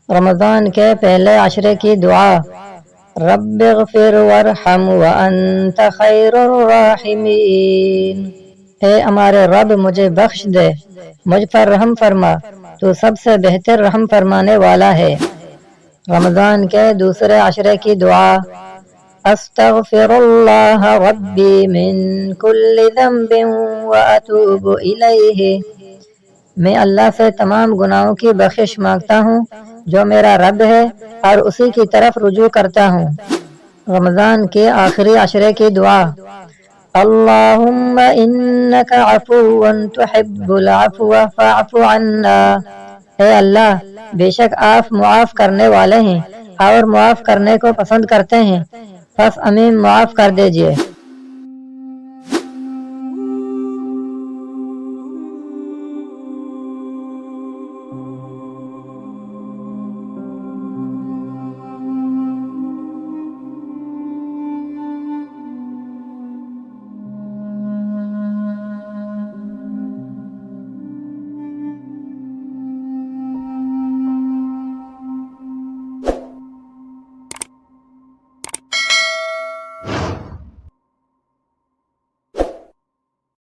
رمضان کے پہلے عشرے کی دعا، رب اغفر وارحم وانت خیر الراحمین۔ اے ہمارے رب مجھے بخش دے، مجھ پر رحم فرما، تو سب سے بہتر رحم فرمانے والا ہے۔ رمضان کے دوسرے عشرے کی دعا، استغفر اللہ ربی من کل ذنب واتوب الیہ۔ میں اللہ سے تمام گناہوں کی بخشش مانگتا ہوں جو میرا رب ہے اور اسی کی طرف رجوع کرتا ہوں۔ رمضان کے آخری عشرے کی دعا، اللہم انک عفو تحب العفو فاعف عنا۔ اے اللہ، بے شک آپ معاف کرنے والے ہیں اور معاف کرنے کو پسند کرتے ہیں، پس ہمیں معاف کر دیجئے۔